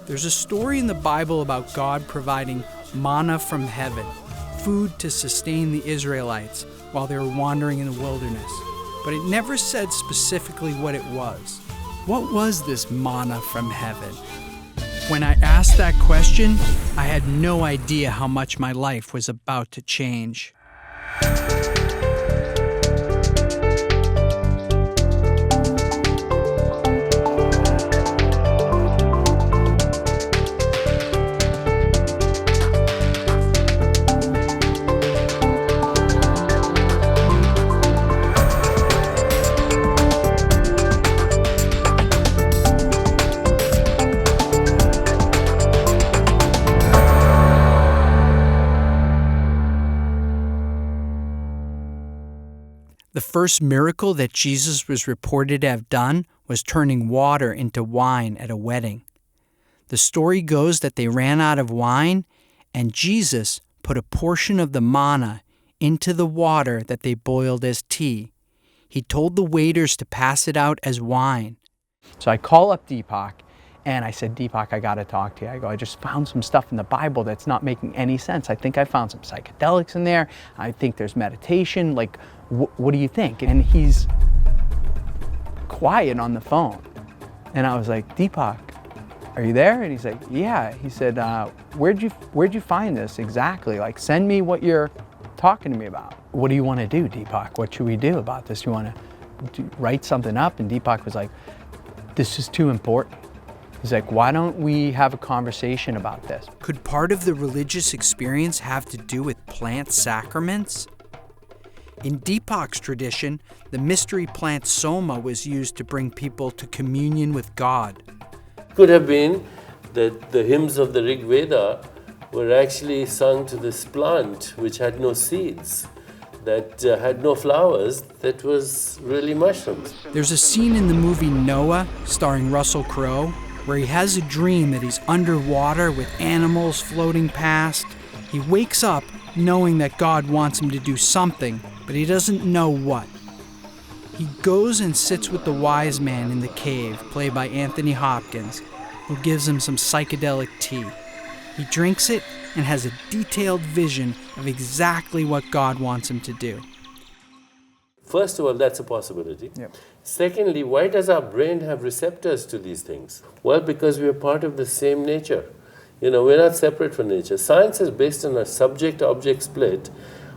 There's a story in the Bible about God providing manna from heaven, food to sustain the Israelites while they were wandering in the wilderness. But it never said specifically what it was. What was this manna from heaven? When I asked that question, I had no idea how much my life was about to change. The first miracle that Jesus was reported to have done was turning water into wine at a wedding. The story goes that they ran out of wine, and Jesus put a portion of the manna into the water that they boiled as tea. He told the waiters to pass it out as wine. So I call up Deepak, and I said, Deepak, I got to talk to you. I just found some stuff in the Bible that's not making any sense. I think I found some psychedelics in there. I think there's meditation. Like, what do you think? And he's quiet on the phone. And I was like, Deepak, are you there? And he's like, yeah. He said, where'd you find this exactly? Like, send me what you're talking to me about. What do you want to do, Deepak? What should we do about this? You want to write something up? And Deepak was like, this is too important. He's like, why don't we have a conversation about this? Could part of the religious experience have to do with plant sacraments? In Deepak's tradition, the mystery plant soma was used to bring people to communion with God. Could have been that the hymns of the Rig Veda were actually sung to this plant which had no seeds, that had no flowers, that was really mushrooms. There's a scene in the movie Noah, starring Russell Crowe, where he has a dream that he's underwater with animals floating past. He wakes up knowing that God wants him to do something, but he doesn't know what. He goes and sits with the wise man in the cave, played by Anthony Hopkins, who gives him some psychedelic tea. He drinks it and has a detailed vision of exactly what God wants him to do. First of all, that's a possibility. Yep. Secondly, why does our brain have receptors to these things? Well, because we are part of the same nature. We're not separate from nature. Science is based on a subject-object split,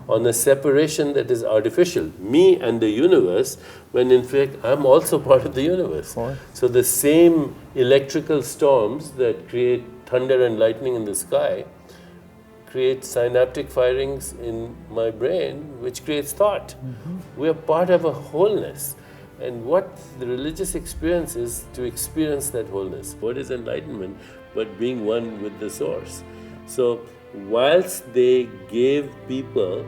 on a separation that is artificial, me and the universe, when in fact I'm also part of the universe. Sure. So the same electrical storms that create thunder and lightning in the sky create synaptic firings in my brain, which creates thought. We are part of a wholeness. And what the religious experience is to experience that wholeness. What is enlightenment but being one with the source? So whilst they gave people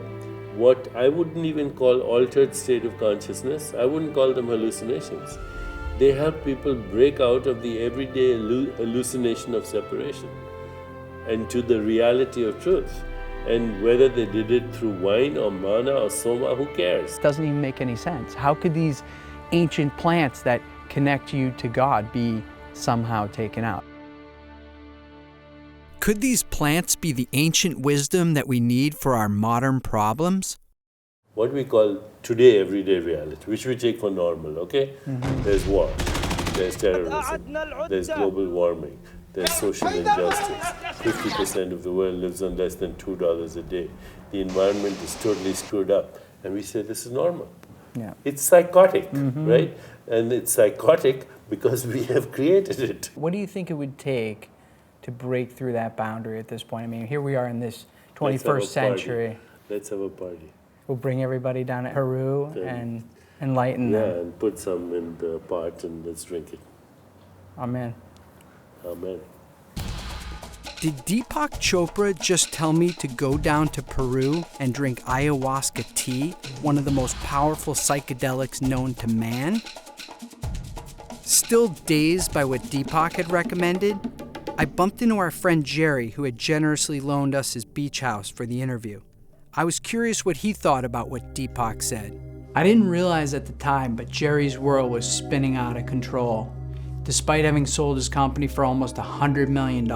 what I wouldn't even call altered state of consciousness, I wouldn't call them hallucinations. They help people break out of the everyday hallucination of separation and to the reality of truth. And whether they did it through wine or manna or soma, who cares? It doesn't even make any sense. How could these ancient plants that connect you to God be somehow taken out? Could these plants be the ancient wisdom that we need for our modern problems? What we call today everyday reality, which we take for normal, okay? There's war, there's terrorism, there's global warming, there's social injustice. 50% of the world lives on less than $2 a day. The environment is totally screwed up. And we say this is normal. Yeah. It's psychotic, right? And it's psychotic because we have created it. What do you think it would take to break through that boundary at this point? I mean, here we are in this 21st century. Let's have a party. We'll bring everybody down to Peru and enlighten them. Yeah, and put some in the pot and let's drink it. Amen. Amen. Did Deepak Chopra just tell me to go down to Peru and drink ayahuasca tea, one of the most powerful psychedelics known to man? Still dazed by what Deepak had recommended, I bumped into our friend Jerry, who had generously loaned us his beach house for the interview. I was curious what he thought about what Deepak said. I didn't realize at the time, but Jerry's world was spinning out of control. Despite having sold his company for almost $100 million,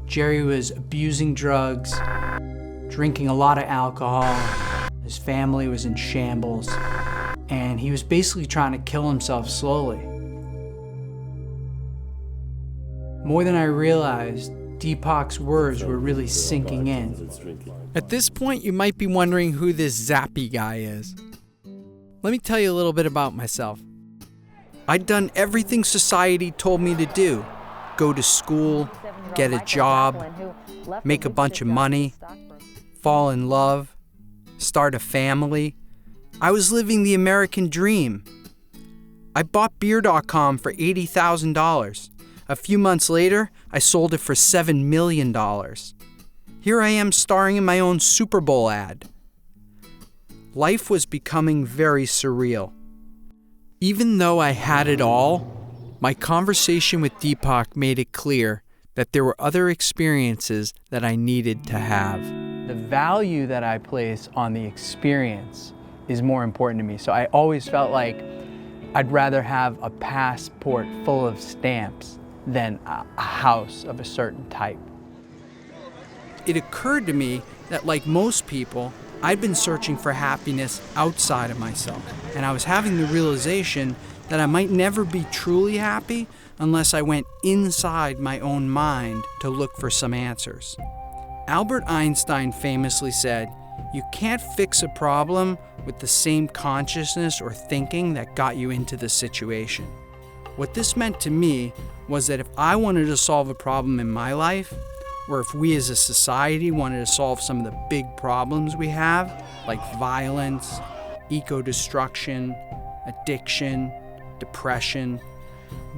Jerry was abusing drugs, drinking a lot of alcohol, his family was in shambles, and he was basically trying to kill himself slowly. More than I realized, Deepak's words were really sinking in. At this point, you might be wondering who this Zappy guy is. Let me tell you a little bit about myself. I'd done everything society told me to do. Go to school, get a job, make a bunch of money, fall in love, start a family. I was living the American dream. I bought beer.com for $80,000. A few months later, I sold it for $7 million. Here I am starring in my own Super Bowl ad. Life was becoming very surreal. Even though I had it all, my conversation with Deepak made it clear that there were other experiences that I needed to have. The value that I place on the experience is more important to me. So I always felt like I'd rather have a passport full of stamps than a house of a certain type. It occurred to me that, like most people, I'd been searching for happiness outside of myself, and I was having the realization that I might never be truly happy unless I went inside my own mind to look for some answers. Albert Einstein famously said, "You can't fix a problem with the same consciousness or thinking that got you into the situation." What this meant to me was that if I wanted to solve a problem in my life, or if we as a society wanted to solve some of the big problems we have, like violence, eco-destruction, addiction, depression,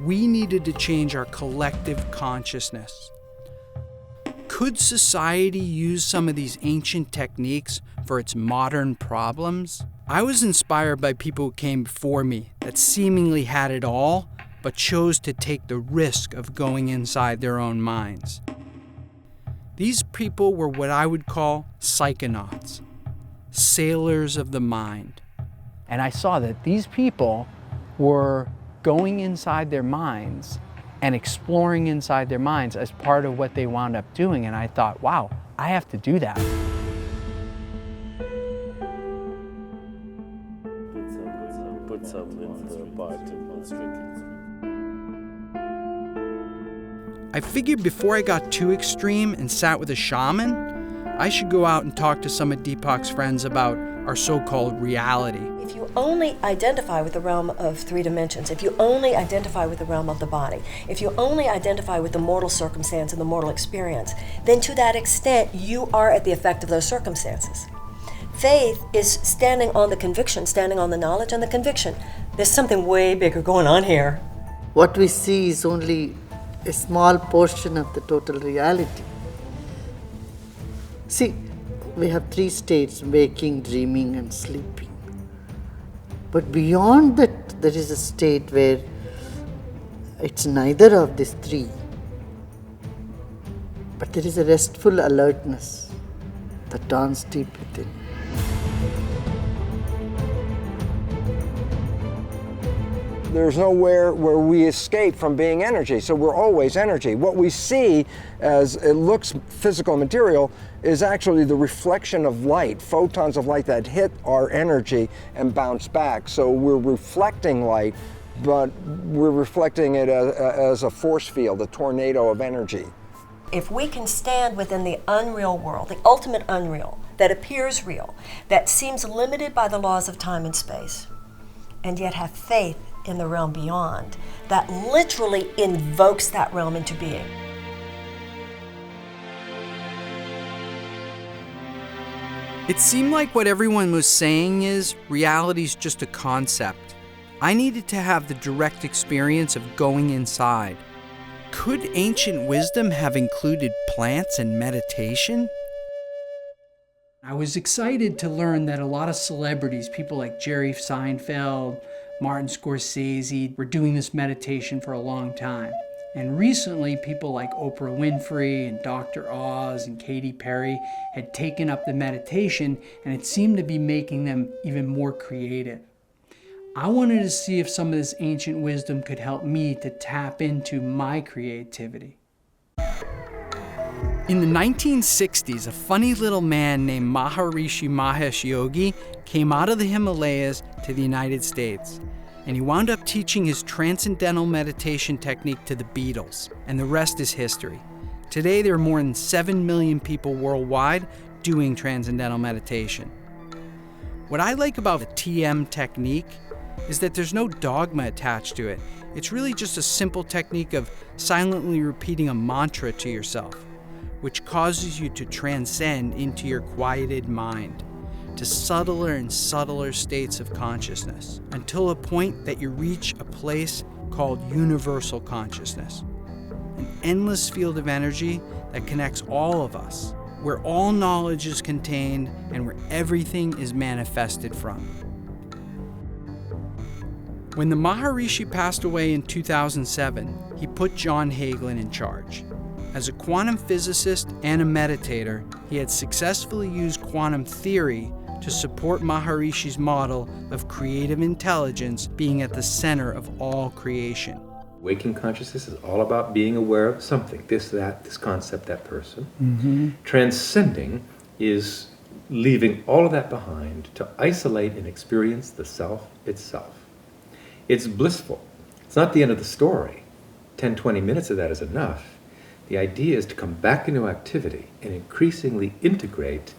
we needed to change our collective consciousness. Could society use some of these ancient techniques for its modern problems? I was inspired by people who came before me that seemingly had it all, but chose to take the risk of going inside their own minds. These people were what I would call psychonauts, sailors of the mind. And I saw that these people were going inside their minds and exploring inside their minds as part of what they wound up doing. And I thought, wow, I have to do that. Put some in the pot and drink it. I figured before I got too extreme and sat with a shaman, I should go out and talk to some of Deepak's friends about our so-called reality. If you only identify with the realm of three dimensions, if you only identify with the realm of the body, if you only identify with the mortal circumstance and the mortal experience, then to that extent you are at the effect of those circumstances. Faith is standing on the conviction, standing on the knowledge and the conviction. There's something way bigger going on here. What we see is only a small portion of the total reality. See, we have three states: waking, dreaming, and sleeping. But beyond that, there is a state where it's neither of these three, but there is a restful alertness that dawns deep within. There's nowhere where we escape from being energy, so we're always energy. What we see as it looks physical material is actually the reflection of light, photons of light that hit our energy and bounce back. So we're reflecting light, but we're reflecting it as a force field, a tornado of energy. If we can stand within the unreal world, the ultimate unreal, that appears real, that seems limited by the laws of time and space, and yet have faith in the realm beyond, that literally invokes that realm into being. It seemed like what everyone was saying is reality's just a concept. I needed to have the direct experience of going inside. Could ancient wisdom have included plants and meditation? I was excited to learn that a lot of celebrities, people like Jerry Seinfeld, Martin Scorsese, were doing this meditation for a long time. And recently, people like Oprah Winfrey and Dr. Oz and Katy Perry had taken up the meditation, and it seemed to be making them even more creative. I wanted to see if some of this ancient wisdom could help me to tap into my creativity. In the 1960s, a funny little man named Maharishi Mahesh Yogi came out of the Himalayas to the United States, and he wound up teaching his transcendental meditation technique to the Beatles, and the rest is history. Today, there are more than 7 million people worldwide doing transcendental meditation. What I like about the TM technique is that there's no dogma attached to it. It's really just a simple technique of silently repeating a mantra to yourself, which causes you to transcend into your quieted mind, to subtler and subtler states of consciousness, until a point that you reach a place called universal consciousness, an endless field of energy that connects all of us, where all knowledge is contained and where everything is manifested from. When the Maharishi passed away in 2007, he put John Hagelin in charge. As a quantum physicist and a meditator, he had successfully used quantum theory to support Maharishi's model of creative intelligence being at the center of all creation. Waking consciousness is all about being aware of something, this, that, this concept, that person. Transcending is leaving all of that behind to isolate and experience the self itself. It's blissful. It's not the end of the story. 10, 20 minutes of that is enough. The idea is to come back into activity and increasingly integrate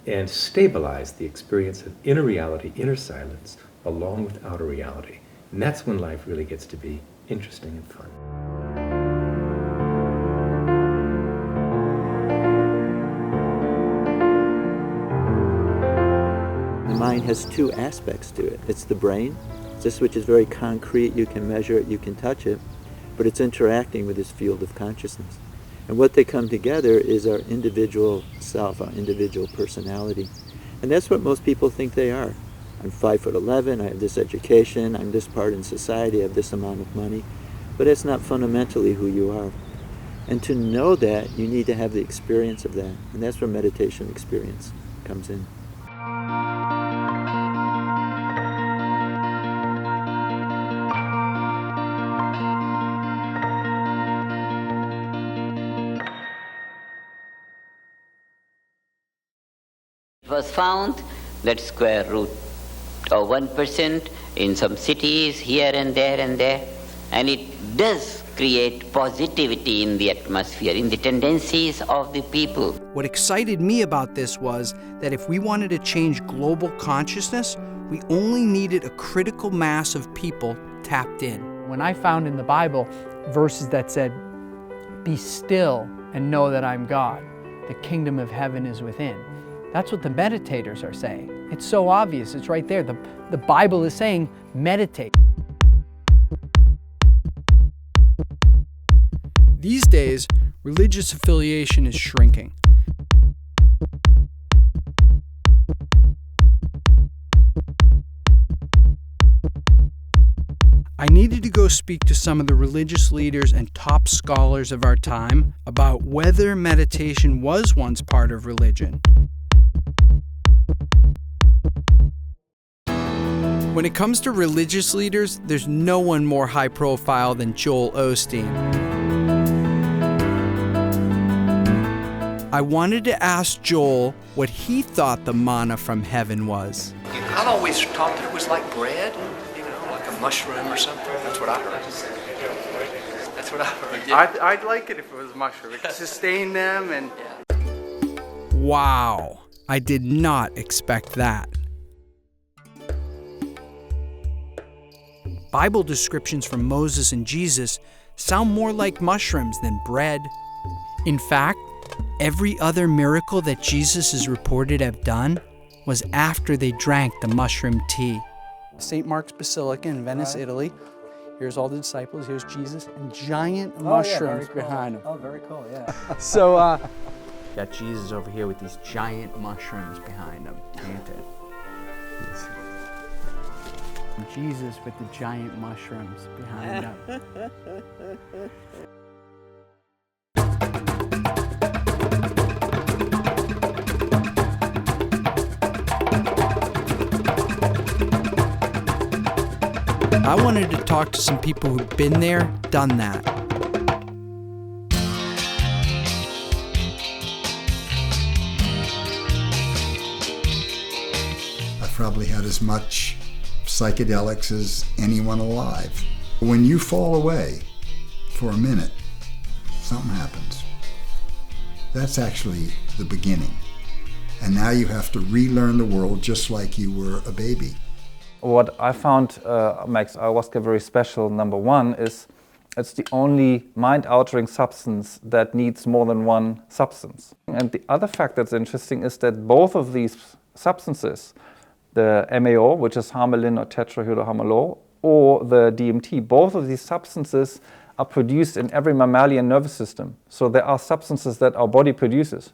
and stabilize the experience of inner reality, inner silence, along with outer reality. And that's when life really gets to be interesting and fun. The mind has two aspects to it. It's the brain, this which is very concrete, you can measure it, you can touch it, but it's interacting with this field of consciousness. And what they come together is our individual self, our individual personality. And that's what most people think they are. I'm 5'11", I have this education, I'm this part in society, I have this amount of money. But it's not fundamentally who you are. And to know that, you need to have the experience of that. And that's where meditation experience comes in. It was found that square root of 1% in some cities here and there, and it does create positivity in the atmosphere, in the tendencies of the people. What excited me about this was that if we wanted to change global consciousness, we only needed a critical mass of people tapped in. When I found in the Bible verses that said, "Be still and know that I'm God, the kingdom of heaven is within," that's what the meditators are saying. It's so obvious, it's right there. The Bible is saying, meditate. These days, religious affiliation is shrinking. I needed to go speak to some of the religious leaders and top scholars of our time about whether meditation was once part of religion. When it comes to religious leaders, there's no one more high profile than Joel Osteen. I wanted to ask Joel what he thought the manna from heaven was. I've always thought that it was like bread, like a mushroom or something. That's what I heard. That's what I heard. Yeah. I'd like it if it was mushroom. It could sustain them and... Wow, I did not expect that. Bible descriptions from Moses and Jesus sound more like mushrooms than bread. In fact, every other miracle that Jesus is reported to have done was after they drank the mushroom tea. St. Mark's Basilica in Venice, Italy. Here's all the disciples, here's Jesus, and giant mushrooms behind him. Oh, very cool, yeah. So, got Jesus over here with these giant mushrooms behind him, painted. Jesus with the giant mushrooms behind him. I wanted to talk to some people who've been there, done that. I've probably had as much psychedelics as anyone alive. When you fall away for a minute, something happens. That's actually the beginning. And now you have to relearn the world just like you were a baby. What I found makes ayahuasca very special, number one, is it's the only mind-altering substance that needs more than one substance. And the other fact that's interesting is that both of these substances, the MAO, which is harmaline or tetrahydroharmalol, or the DMT, both of these substances are produced in every mammalian nervous system. So there are substances that our body produces.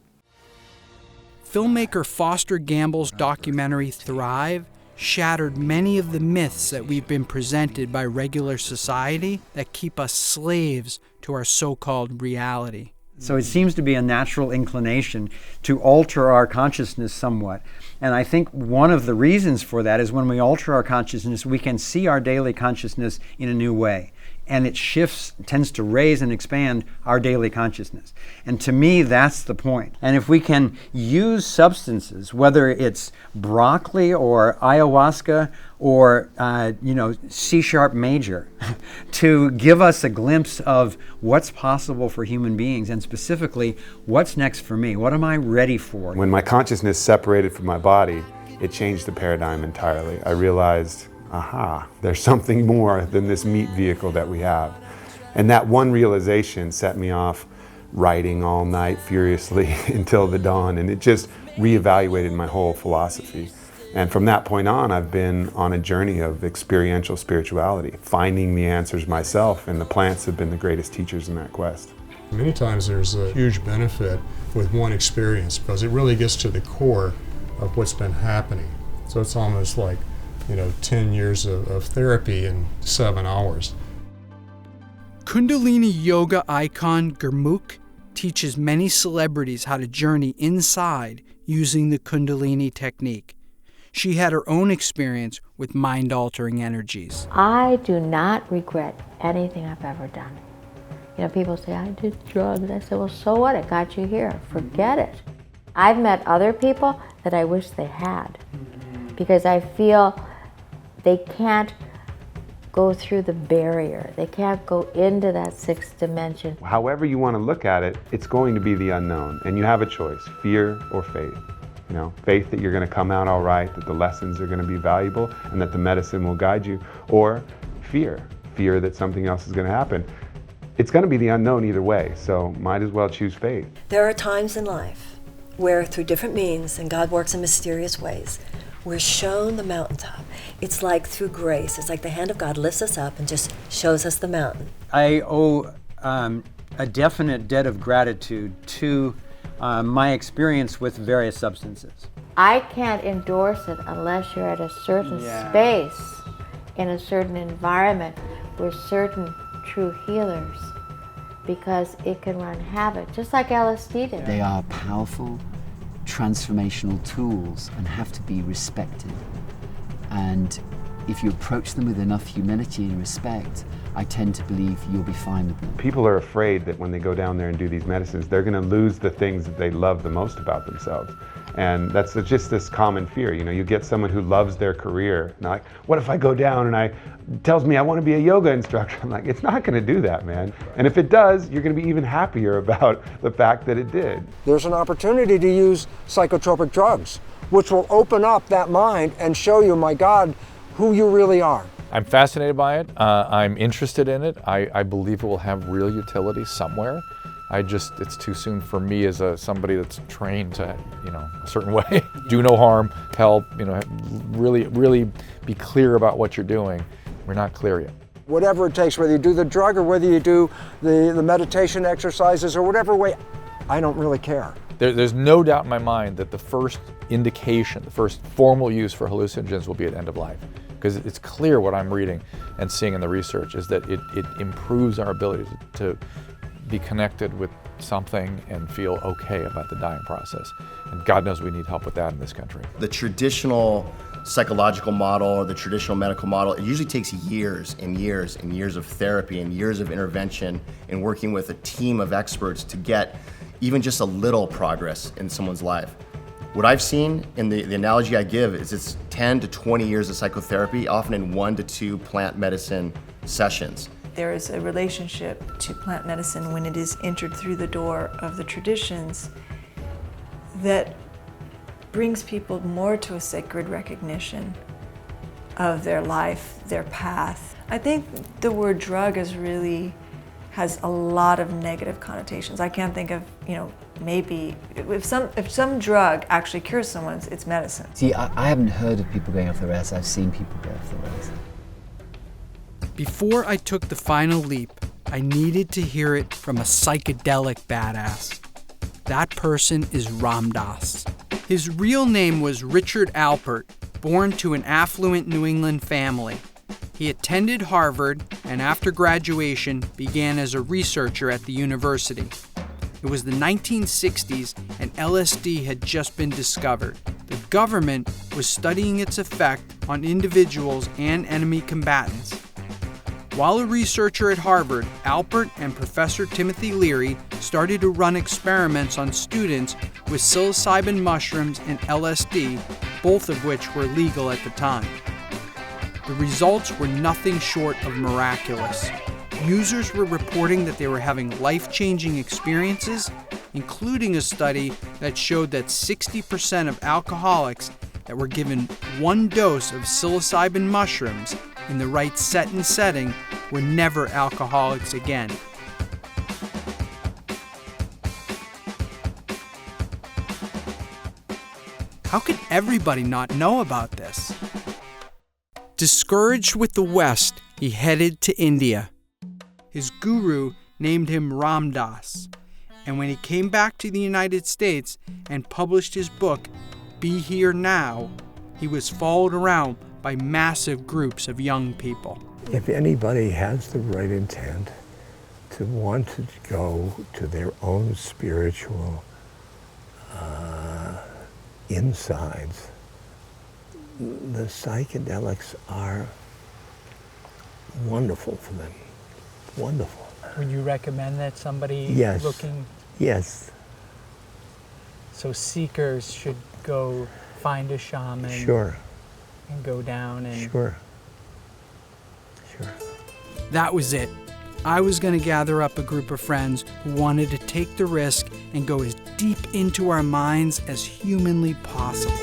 Filmmaker Foster Gamble's documentary Thrive shattered many of the myths that we've been presented by regular society that keep us slaves to our so-called reality. So it seems to be a natural inclination to alter our consciousness somewhat. And I think one of the reasons for that is when we alter our consciousness, we can see our daily consciousness in a new way. And it shifts, tends to raise and expand our daily consciousness. And to me, that's the point. And if we can use substances, whether it's broccoli or ayahuasca or C-sharp major, to give us a glimpse of what's possible for human beings, and specifically, what's next for me? What am I ready for? When my consciousness separated from my body, it changed the paradigm entirely. I realized, aha, there's something more than this meat vehicle that we have. And that one realization set me off writing all night furiously until the dawn, and it just reevaluated my whole philosophy. And from that point on, I've been on a journey of experiential spirituality, finding the answers myself, and the plants have been the greatest teachers in that quest. Many times there's a huge benefit with one experience because it really gets to the core of what's been happening. So it's almost like 10 years of therapy in 7 hours. Kundalini yoga icon Gurmukh teaches many celebrities how to journey inside using the Kundalini technique. She had her own experience with mind-altering energies. I do not regret anything I've ever done. People say, I did drugs. I said, well, so what? It got you here. Forget it. I've met other people that I wish they had, because I feel they can't go through the barrier. They can't go into that sixth dimension. However you want to look at it, it's going to be the unknown, and you have a choice, fear or faith. Faith that you're going to come out all right, that the lessons are going to be valuable, and that the medicine will guide you, or fear that something else is going to happen. It's going to be the unknown either way, so might as well choose faith. There are times in life where through different means, and God works in mysterious ways, we're shown the mountaintop. It's like through grace. It's like the hand of God lifts us up and just shows us the mountain. I owe a definite debt of gratitude to my experience with various substances. I can't endorse it unless you're at a certain space, in a certain environment, with certain true healers, because it can run havoc, just like LSD did. They are powerful, transformational tools and have to be respected. And if you approach them with enough humility and respect, I tend to believe you'll be fine with them. People are afraid that when they go down there and do these medicines, they're going to lose the things that they love the most about themselves. And that's just this common fear. You get someone who loves their career, and like, what if I go down and tells me I want to be a yoga instructor? I'm like, it's not going to do that, man. And if it does, you're going to be even happier about the fact that it did. There's an opportunity to use psychotropic drugs, which will open up that mind and show you, my God, who you really are. I'm fascinated by it. I'm interested in it. I believe it will have real utility somewhere. It's too soon for me as somebody that's trained to, a certain way, do no harm, help, really be clear about what you're doing. We're not clear yet. Whatever it takes, whether you do the drug or whether you do the meditation exercises or whatever way, I don't really care. There's no doubt in my mind that the first indication, the first formal use for hallucinogens will be at end of life. Because it's clear what I'm reading and seeing in the research is that it improves our ability to be connected with something and feel okay about the dying process. And God knows we need help with that in this country. The traditional psychological model or the traditional medical model, it usually takes years and years and years of therapy and years of intervention and working with a team of experts to get even just a little progress in someone's life. What I've seen, and the analogy I give, is it's 10 to 20 years of psychotherapy, often in 1 to 2 plant medicine sessions. There is a relationship to plant medicine when it is entered through the door of the traditions that brings people more to a sacred recognition of their life, their path. I think the word drug has a lot of negative connotations. I can't think of, maybe if some drug actually cures someone, it's medicine. See, I haven't heard of people going off the rails. I've seen people go off the rails. Before I took the final leap, I needed to hear it from a psychedelic badass. That person is Ram Dass. His real name was Richard Alpert, born to an affluent New England family. He attended Harvard and after graduation began as a researcher at the university. It was the 1960s and LSD had just been discovered. The government was studying its effect on individuals and enemy combatants. While a researcher at Harvard, Alpert and Professor Timothy Leary started to run experiments on students with psilocybin mushrooms and LSD, both of which were legal at the time. The results were nothing short of miraculous. Users were reporting that they were having life-changing experiences, including a study that showed that 60% of alcoholics that were given 1 dose of psilocybin mushrooms in the right set and setting were never alcoholics again. How could everybody not know about this? Discouraged with the West, he headed to India. His guru named him Ram Dass, and when he came back to the United States and published his book, Be Here Now, he was followed around by massive groups of young people. If anybody has the right intent to want to go to their own spiritual insides, the psychedelics are wonderful for them. Wonderful. Would you recommend that somebody Yes. looking? Yes. So seekers should go find a shaman. Sure. And go down and. Sure. That was it. I was going to gather up a group of friends who wanted to take the risk and go as deep into our minds as humanly possible.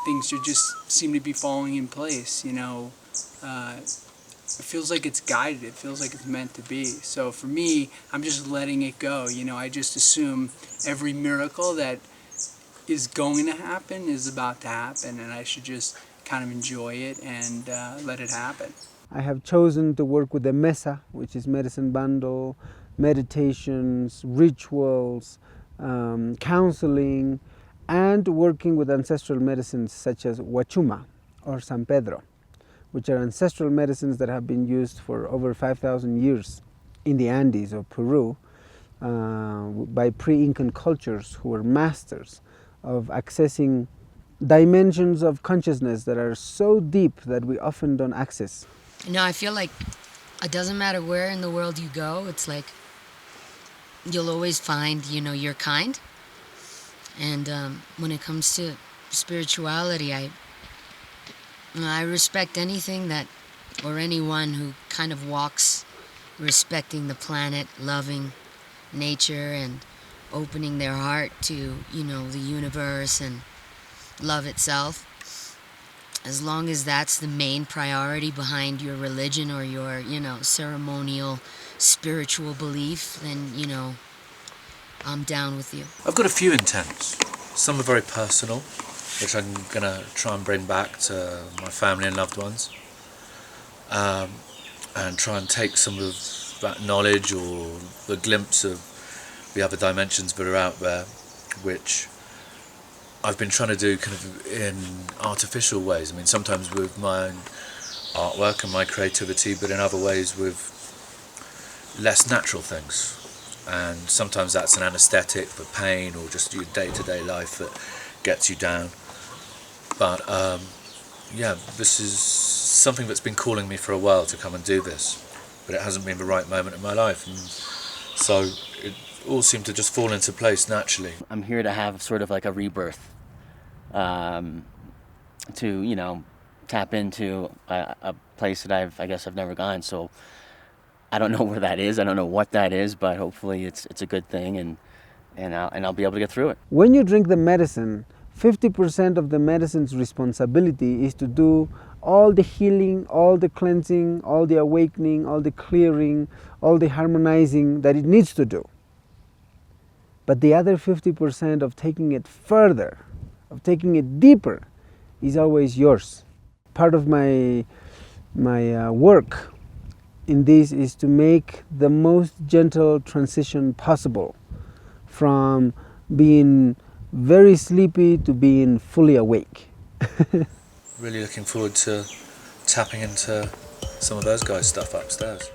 Things should just seem to be falling in place, It feels like it's guided. It feels like it's meant to be. So for me, I'm just letting it go. I just assume every miracle that is going to happen is about to happen, and I should just kind of enjoy it and let it happen. I have chosen to work with the Mesa, which is medicine bundle, meditations, rituals, counseling, and working with ancestral medicines such as Huachuma or San Pedro, which are ancestral medicines that have been used for over 5,000 years in the Andes of Peru by pre-Incan cultures who were masters of accessing dimensions of consciousness that are so deep that we often don't access. I feel like it doesn't matter where in the world you go, it's like you'll always find, your kind. And when it comes to spirituality, I respect anything that, or anyone who kind of walks respecting the planet, loving nature, and opening their heart to, the universe and love itself. As long as that's the main priority behind your religion or your, ceremonial spiritual belief, then, I'm down with you. I've got a few intents. Some are very personal, which I'm going to try and bring back to my family and loved ones. And try and take some of that knowledge or the glimpse of the other dimensions that are out there, which I've been trying to do kind of in artificial ways. I mean, sometimes with my own artwork and my creativity, but in other ways with less natural things. And sometimes that's an anesthetic for pain or just your day-to-day life that gets you down. But yeah, this is something that's been calling me for a while to come and do this, but it hasn't been the right moment in my life. And so it all seemed to just fall into place naturally. I'm here to have sort of like a rebirth, to, tap into a place that I guess I've never gone. So I don't know where that is. I don't know what that is, but hopefully it's a good thing, and I'll be able to get through it. When you drink the medicine, 50% of the medicine's responsibility is to do all the healing, all the cleansing, all the awakening, all the clearing, all the harmonizing that it needs to do. But the other 50% of taking it further, of taking it deeper, is always yours. Part of my work in this is to make the most gentle transition possible from being very sleepy to being fully awake. Really looking forward to tapping into some of those guys' stuff upstairs.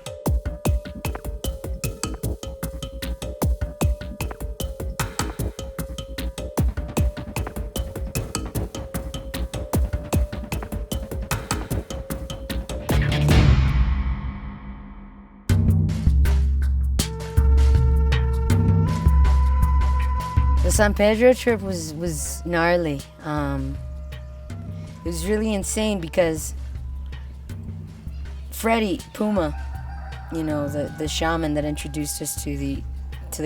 The San Pedro trip was gnarly. It was really insane because Freddie Puma, the shaman that introduced us to the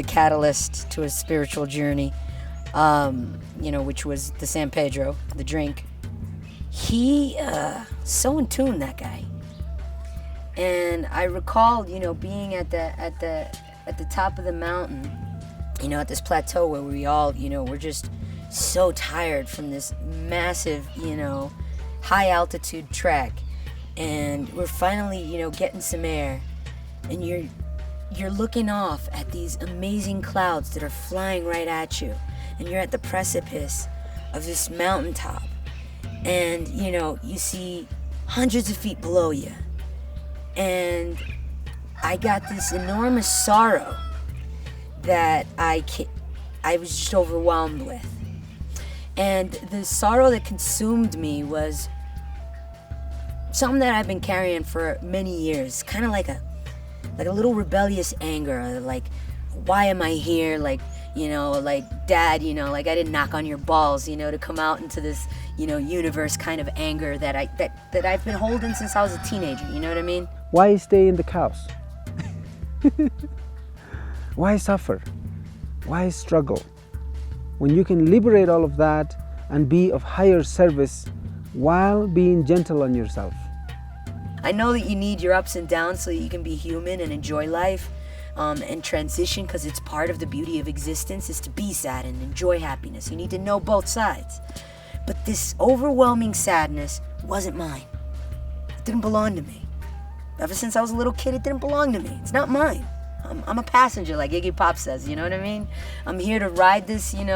catalyst to a spiritual journey, which was the San Pedro, the drink. He so in tune, that guy. And I recall, being at the top of the mountain, at this plateau where we all, we're just so tired from this massive, high altitude trek, and we're finally, getting some air, and you're looking off at these amazing clouds that are flying right at you, and you're at the precipice of this mountaintop, and you see hundreds of feet below you, and I got this enormous sorrow that I was just overwhelmed with. And the sorrow that consumed me was something that I've been carrying for many years, kind of like a little rebellious anger, like, why am I here? Like, Dad, like I didn't knock on your balls, to come out into this, universe kind of anger that I've been holding since I was a teenager, you know what I mean? Why stay in the chaos? Why suffer? Why struggle? When you can liberate all of that and be of higher service while being gentle on yourself. I know that you need your ups and downs so that you can be human and enjoy life and transition, because it's part of the beauty of existence is to be sad and enjoy happiness. You need to know both sides. But this overwhelming sadness wasn't mine. It didn't belong to me. Ever since I was a little kid, it didn't belong to me. It's not mine. I'm a passenger, like Iggy Pop says, you know what I mean? I'm here to ride this, and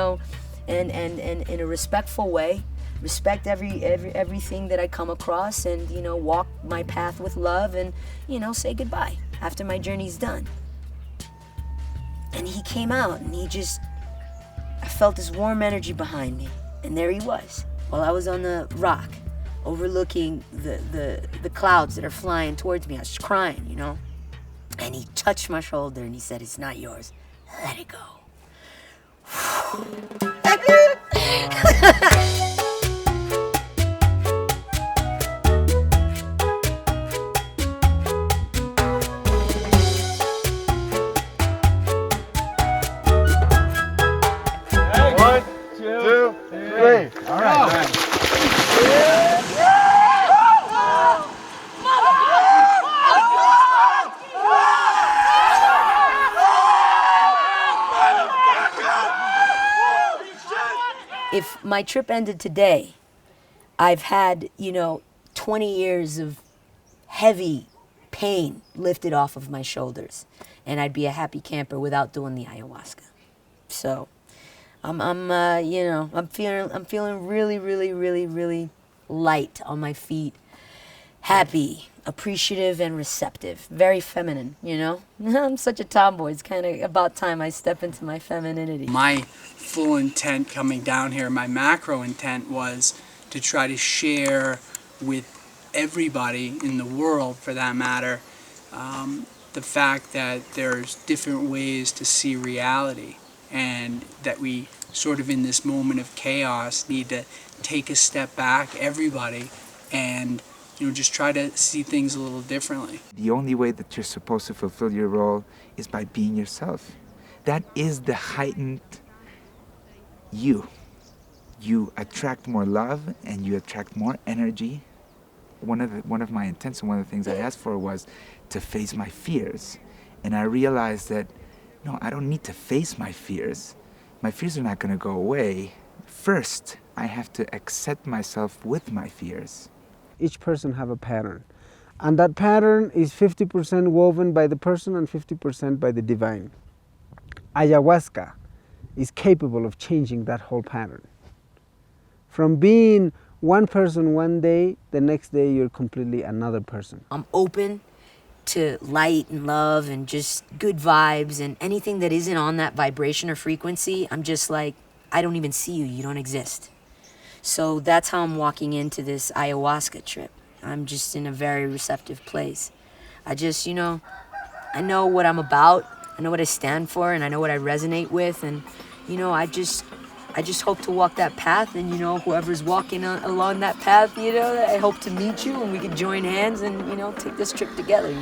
in a respectful way, respect everything that I come across, and, walk my path with love, and, say goodbye after my journey's done. And he came out, and I felt this warm energy behind me, and there he was, while I was on the rock, overlooking the clouds that are flying towards me. I was crying, And he touched my shoulder and he said, "It's not yours, let it go. One, two, three. All right. If my trip ended today, I've had, 20 years of heavy pain lifted off of my shoulders, and I'd be a happy camper without doing the ayahuasca. So, I'm feeling really, really, really, really light on my feet, happy, appreciative, and receptive. Very feminine, I'm such a tomboy. It's kind of about time I step into my femininity. My full intent coming down here, my macro intent was to try to share with everybody in the world, for that matter, the fact that there's different ways to see reality, and that we sort of in this moment of chaos need to take a step back, everybody, and just try to see things a little differently. The only way that you're supposed to fulfill your role is by being yourself. That is the heightened you. You attract more love and you attract more energy. One of my intents and one of the things I asked for was to face my fears. And I realized that, no, I don't need to face my fears. My fears are not going to go away. First, I have to accept myself with my fears. Each person have a pattern, and that pattern is 50% woven by the person and 50% by the divine. Ayahuasca is capable of changing that whole pattern. From being one person one day, the next day you're completely another person. I'm open to light and love and just good vibes, and anything that isn't on that vibration or frequency, I'm just like, I don't even see you, you don't exist. So that's how I'm walking into this ayahuasca trip. I'm just in a very receptive place. I just, I know what I'm about, I know what I stand for, and I know what I resonate with, and, I just hope to walk that path, and, whoever's walking along that path, I hope to meet you, and we can join hands and, take this trip together,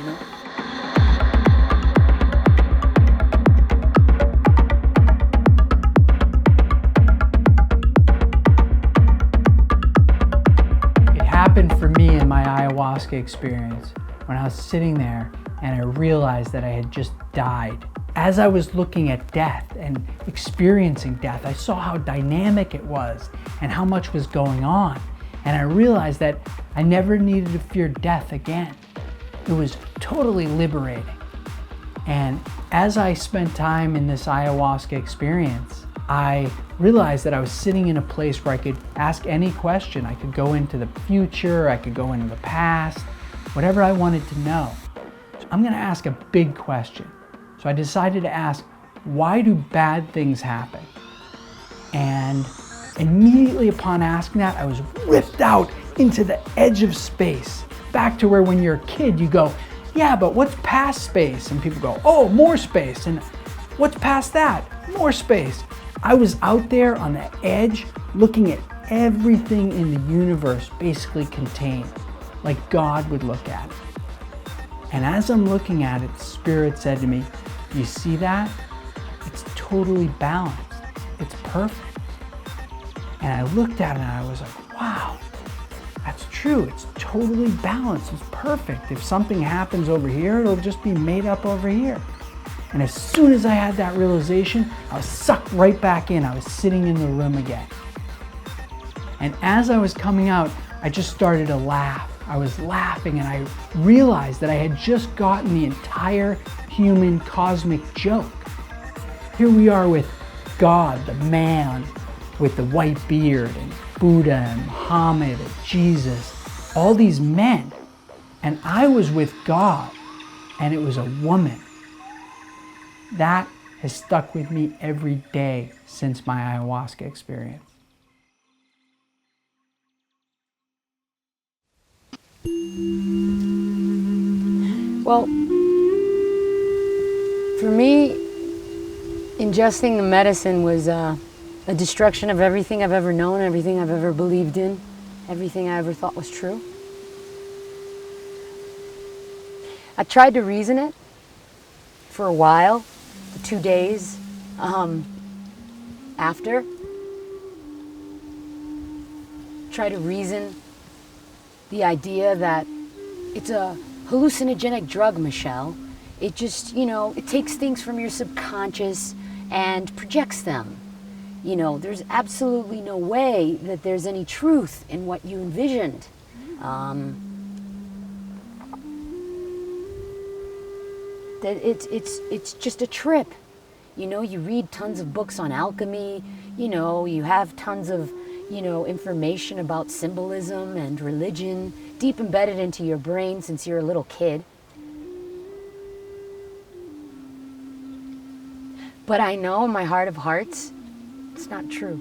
Happened for me in my ayahuasca experience when I was sitting there and I realized that I had just died. As I was looking at death and experiencing death, I saw how dynamic it was and how much was going on. And I realized that I never needed to fear death again. It was totally liberating. And as I spent time in this ayahuasca experience, I realized that I was sitting in a place where I could ask any question. I could go into the future, I could go into the past, whatever I wanted to know. So I'm gonna ask a big question. So I decided to ask, why do bad things happen? And immediately upon asking that, I was ripped out into the edge of space, back to where when you're a kid, you go, yeah, but what's past space? And people go, oh, more space. And what's past that? More space. I was out there on the edge looking at everything in the universe basically contained, like God would look at it. And as I'm looking at it, Spirit said to me, you see that? It's totally balanced. It's perfect. And I looked at it and I was like, wow, that's true. It's totally balanced. It's perfect. If something happens over here, it'll just be made up over here. And as soon as I had that realization, I was sucked right back in. I was sitting in the room again. And as I was coming out, I just started to laugh. I was laughing and I realized that I had just gotten the entire human cosmic joke. Here we are with God, the man with the white beard, and Buddha and Muhammad and Jesus, all these men. And I was with God, and it was a woman. That has stuck with me every day since my ayahuasca experience. Well, for me, Ingesting the medicine was a destruction of everything I've ever known, everything I've ever believed in, everything I ever thought was true. I tried to reason it for a while, for 2 days after. Try to reason the idea that it's a hallucinogenic drug, Michelle. It just, it takes things from your subconscious and projects them. There's absolutely no way that there's any truth in what you envisioned. That it's just a trip. You read tons of books on alchemy, you have tons of, information about symbolism and religion deep embedded into your brain since you're a little kid. But I know in my heart of hearts, it's not true.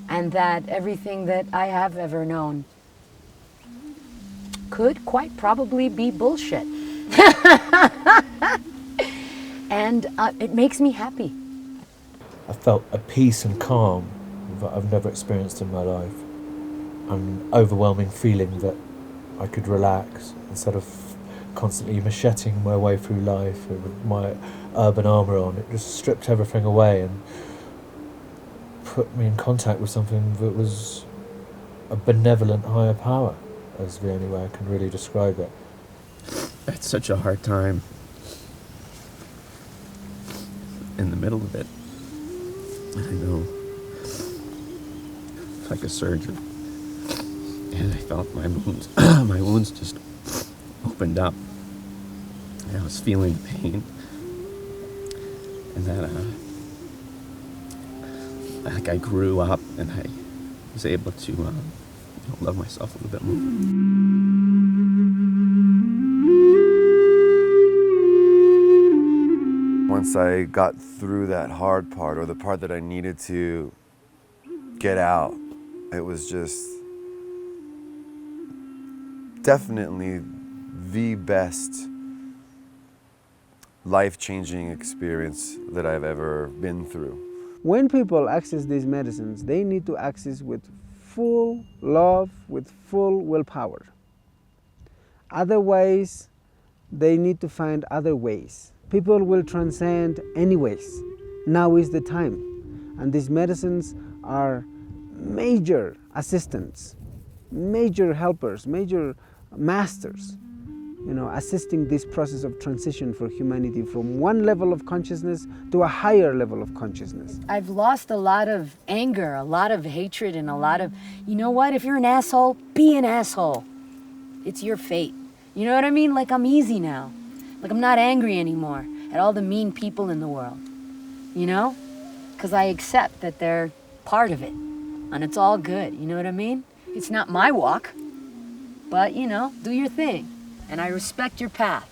And that everything that I have ever known could quite probably be bullshit. And it makes me happy. I felt a peace and calm that I've never experienced in my life. An overwhelming feeling that I could relax instead of constantly macheting my way through life with my urban armour on. It just stripped everything away and put me in contact with something that was a benevolent higher power, is the only way I can really describe it. It's such a hard time in the middle of it. I know, like a surgeon, and I felt my wounds, my wounds just opened up, and I was feeling pain, and then like I grew up, and I was able to love myself a little bit more. Once I got through that hard part, or the part that I needed to get out, it was just definitely the best life-changing experience that I've ever been through. When people access these medicines, they need to access with full love, with full willpower. Otherwise, they need to find other ways. People will transcend anyways. Now is the time. And these medicines are major assistants, major helpers, major masters, assisting this process of transition for humanity from one level of consciousness to a higher level of consciousness. I've lost a lot of anger, a lot of hatred, and a lot of, you know what, if you're an asshole, be an asshole. It's your fate. You know what I mean? Like, I'm easy now. Like, I'm not angry anymore at all the mean people in the world, Because I accept that they're part of it, and it's all good, you know what I mean? It's not my walk, but, do your thing, and I respect your path.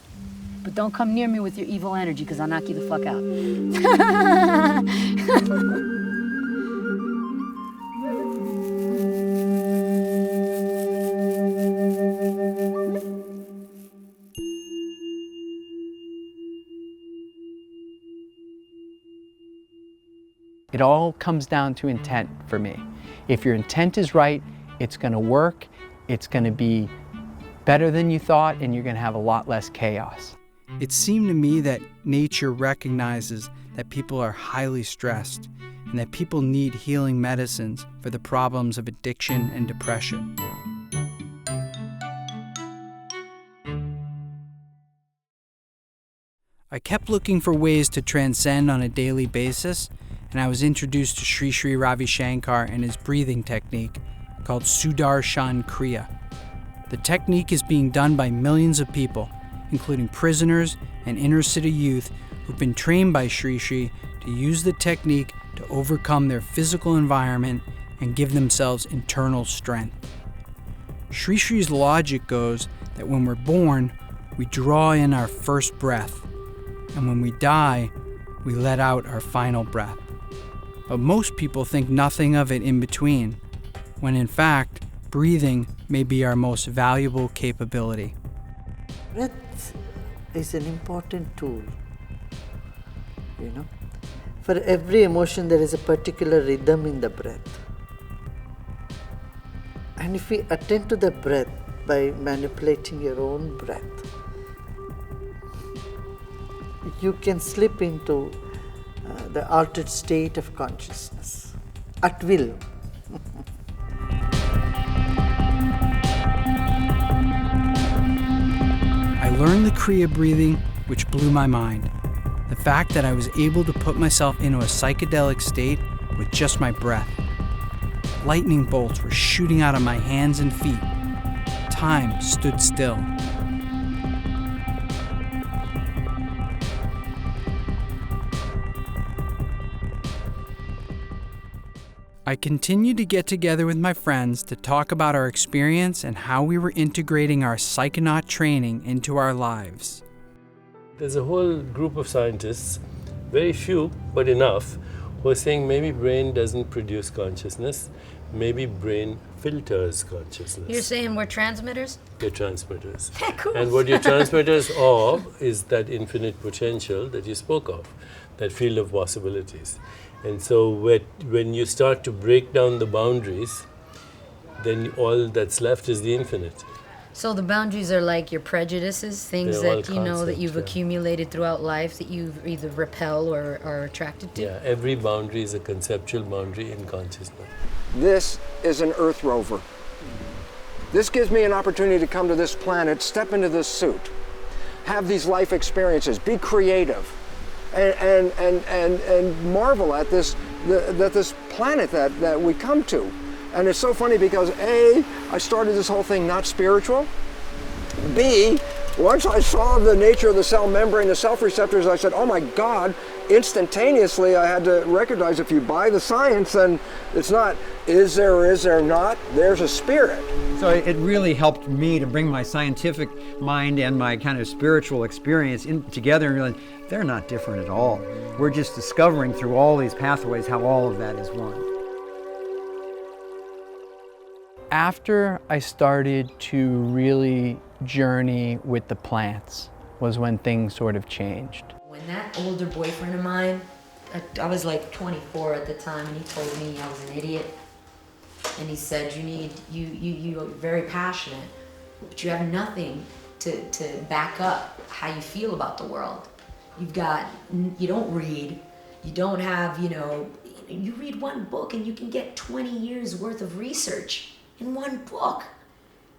But don't come near me with your evil energy, because I'll knock you the fuck out. It all comes down to intent for me. If your intent is right, it's going to work, it's going to be better than you thought, and you're going to have a lot less chaos. It seemed to me that nature recognizes that people are highly stressed and that people need healing medicines for the problems of addiction and depression. I kept looking for ways to transcend on a daily basis, and I was introduced to Sri Ravi Shankar and his breathing technique called Sudarshan Kriya. The technique is being done by millions of people, including prisoners and inner-city youth who've been trained by Sri to use the technique to overcome their physical environment and give themselves internal strength. Sri's logic goes that when we're born, we draw in our first breath, and when we die, we let out our final breath. But most people think nothing of it in between, when in fact, breathing may be our most valuable capability. Breath is an important tool, you know. For every emotion, there is a particular rhythm in the breath. And if we attend to the breath by manipulating your own breath, you can slip into the altered state of consciousness at will. I learned the Kriya breathing, which blew my mind. The fact that I was able to put myself into a psychedelic state with just my breath. Lightning bolts were shooting out of my hands and feet. Time stood still. I continued to get together with my friends to talk about our experience and how we were integrating our psychonaut training into our lives. There's a whole group of scientists, very few, but enough, who are saying maybe brain doesn't produce consciousness, maybe brain filters consciousness. You're saying we're transmitters? You're transmitters. Cool. And what you're transmitters of is that infinite potential that you spoke of, that field of possibilities. And so when you start to break down the boundaries, then all that's left is the infinite. So the boundaries are like your prejudices, things They're all that you know that you've concepts, accumulated throughout life that you've either repel or are attracted to? Yeah, every boundary is a conceptual boundary in consciousness. This is an Earth rover. This gives me an opportunity to come to this planet, step into this suit, have these life experiences, be creative, and marvel at this planet that we come to. And it's so funny because A, I started this whole thing not spiritual. B, once I saw the nature of the cell membrane, the self-receptors, I said, oh my God, instantaneously I had to recognize if you buy the science, then it's not is there or is there not, there's a spirit. So it really helped me to bring my scientific mind and my kind of spiritual experience together and realize they're not different at all. We're just discovering through all these pathways how all of that is one. After I started to really journey with the plants was when things sort of changed. When that older boyfriend of mine, I was like 24 at the time, and he told me I was an idiot. And he said, you're very passionate, but you have nothing to back up how you feel about the world. You don't read, you don't have, you read one book and you can get 20 years worth of research in one book.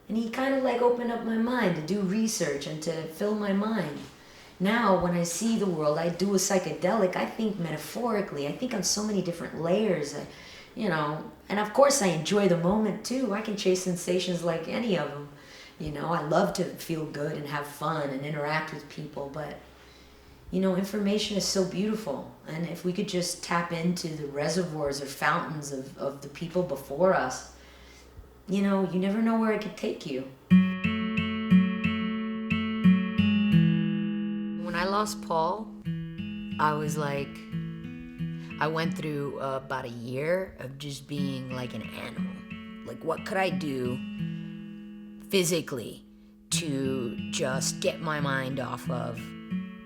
And he kind of like opened up my mind to do research and to fill my mind. Now, when I see the world, I do a psychedelic, I think metaphorically, I think on so many different layers, and of course I enjoy the moment too. I can chase sensations like any of them. I love to feel good and have fun and interact with people, but information is so beautiful. And if we could just tap into the reservoirs or fountains of the people before us, you never know where it could take you. When I lost Paul, I was like, I went through about a year of just being like an animal. Like, what could I do physically to just get my mind off of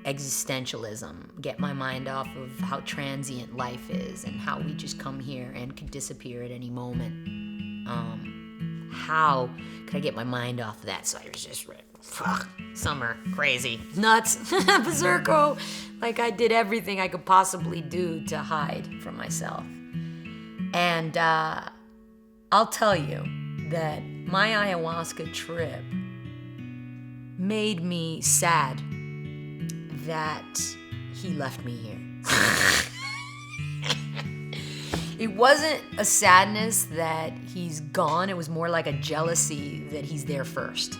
existentialism, get my mind off of how transient life is and how we just come here and could disappear at any moment. How could I get my mind off of that? So I was just summer, crazy, nuts, berserko. Like I did everything I could possibly do to hide from myself. And I'll tell you that my ayahuasca trip made me sad that he left me here. It wasn't a sadness that he's gone. It was more like a jealousy that he's there first.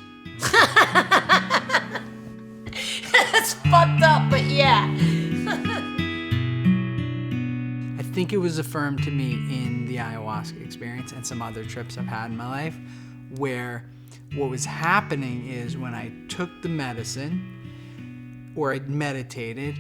That's fucked up, but yeah. I think it was affirmed to me in the ayahuasca experience and some other trips I've had in my life, where what was happening is when I took the medicine or I meditated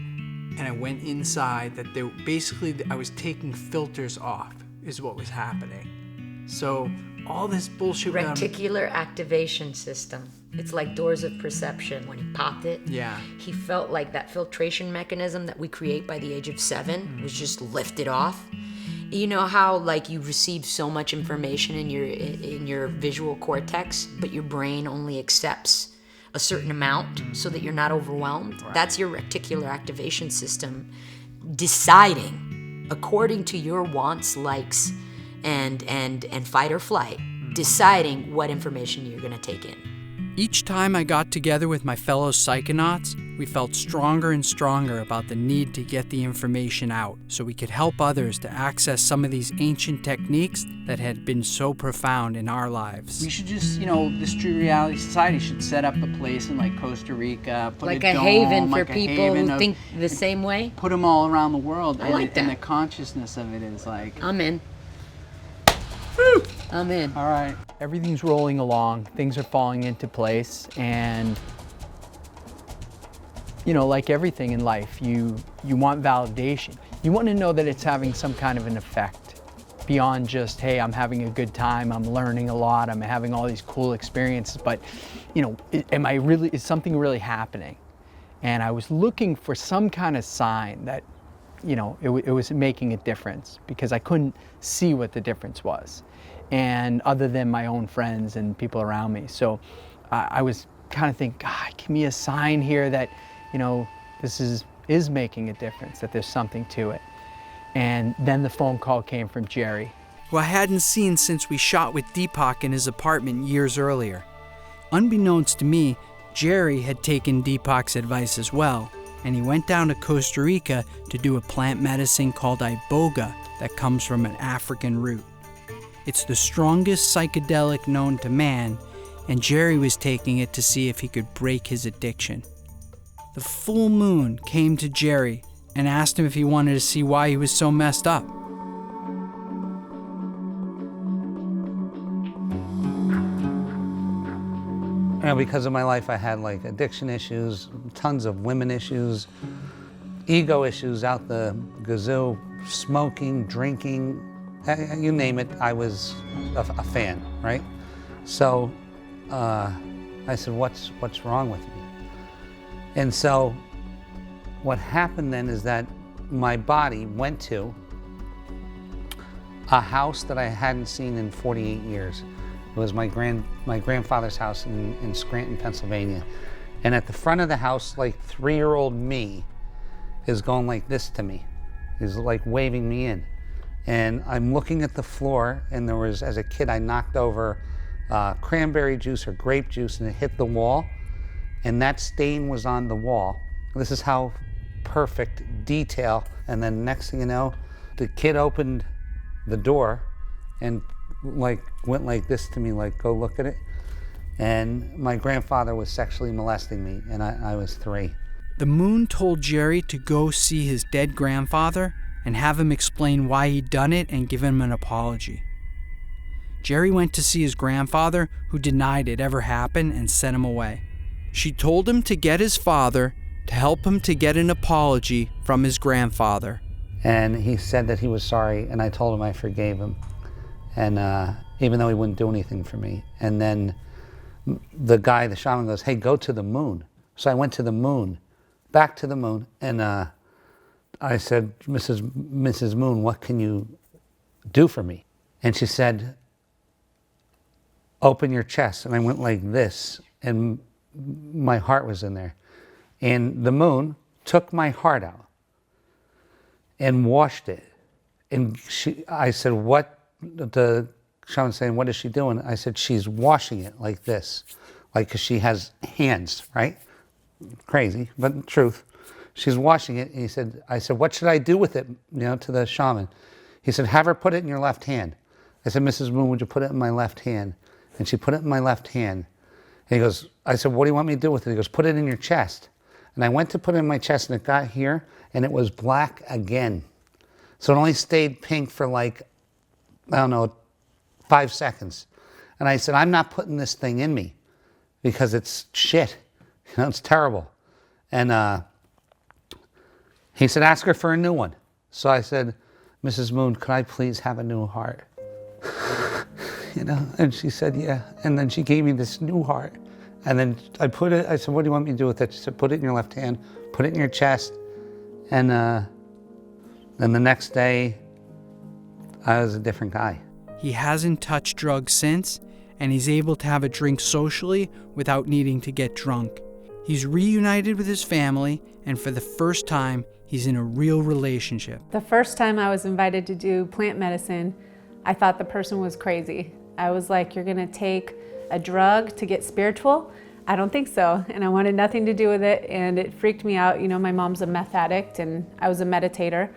and I went inside, that basically I was taking filters off is what was happening. So all this bullshit. Reticular activation system. It's like doors of perception. When he popped it, Yeah. he felt like that filtration mechanism that we create by the age of 7 was just lifted off. You know how like you receive so much information in your visual cortex, but your brain only accepts a certain amount so that you're not overwhelmed? Right. That's your reticular activation system deciding according to your wants, likes, and fight or flight, deciding what information you're gonna take in. Each time I got together with my fellow psychonauts, we felt stronger and stronger about the need to get the information out so we could help others to access some of these ancient techniques that had been so profound in our lives. We should just, the Street Reality Society should set up a place in like Costa Rica, put Like a a dome, haven for like a people haven who of- think the same way. Put them all around the world, I like and that. the consciousness of it is like. I'm in. I'm in. All right. Everything's rolling along. Things are falling into place. And, like everything in life, you want validation. You want to know that it's having some kind of an effect beyond just, hey, I'm having a good time, I'm learning a lot, I'm having all these cool experiences, but, is something really happening? And I was looking for some kind of sign that, it was making a difference, because I couldn't see what the difference was, and other than my own friends and people around me. So I was kind of thinking, God, give me a sign here that, this is making a difference, that there's something to it. And then the phone call came from Jerry, who I hadn't seen since we shot with Deepak in his apartment years earlier. Unbeknownst to me, Jerry had taken Deepak's advice as well, and he went down to Costa Rica to do a plant medicine called iboga that comes from an African root. It's the strongest psychedelic known to man, and Jerry was taking it to see if he could break his addiction. The full moon came to Jerry and asked him if he wanted to see why he was so messed up. Because of my life, I had like addiction issues, tons of women issues, ego issues out the gazoo, smoking, drinking, you name it, I was a fan, right? So I said, what's wrong with me? And so what happened then is that my body went to a house that I hadn't seen in 48 years. It was my grandfather's house in Scranton, Pennsylvania. And at the front of the house, like 3-year-old me is going like this to me. He's like waving me in. And I'm looking at the floor, and there was, as a kid, I knocked over cranberry juice or grape juice, and it hit the wall. And that stain was on the wall. This is how perfect detail. And then next thing you know, the kid opened the door and like went like this to me, like, go look at it. And my grandfather was sexually molesting me, and I was 3. The moon told Jerry to go see his dead grandfather and have him explain why he'd done it and give him an apology. Jerry went to see his grandfather, who denied it ever happened and sent him away. She told him to get his father to help him to get an apology from his grandfather. And he said that he was sorry, and I told him I forgave him. And even though he wouldn't do anything for me. And then the guy, the shaman, goes, hey, go to the moon. So I went to the moon, back to the moon, and I said, Mrs. Moon, what can you do for me? And she said, open your chest. And I went like this, and my heart was in there. And the moon took my heart out and washed it. And I said, what? The shaman's saying, what is she doing? I said, she's washing it like this, like, because she has hands, right? Crazy, but truth. She's washing it. And I said, what should I do with it, to the shaman? He said, have her put it in your left hand. I said, Mrs. Moon, would you put it in my left hand? And she put it in my left hand. And he goes, I said, what do you want me to do with it? He goes, put it in your chest. And I went to put it in my chest, and it got here, and it was black again. So it only stayed pink for like, 5 seconds. And I said, I'm not putting this thing in me because it's shit. It's terrible. And he said, ask her for a new one. So I said, Mrs. Moon, could I please have a new heart? And she said, yeah. And then she gave me this new heart. And then I said, what do you want me to do with it? She said, put it in your left hand, put it in your chest. And then the next day, I was a different guy. He hasn't touched drugs since, and he's able to have a drink socially without needing to get drunk. He's reunited with his family, and for the first time, he's in a real relationship. The first time I was invited to do plant medicine, I thought the person was crazy. I was like, you're gonna take a drug to get spiritual? I don't think so. And I wanted nothing to do with it, and it freaked me out. You know, my mom's a meth addict, and I was a meditator.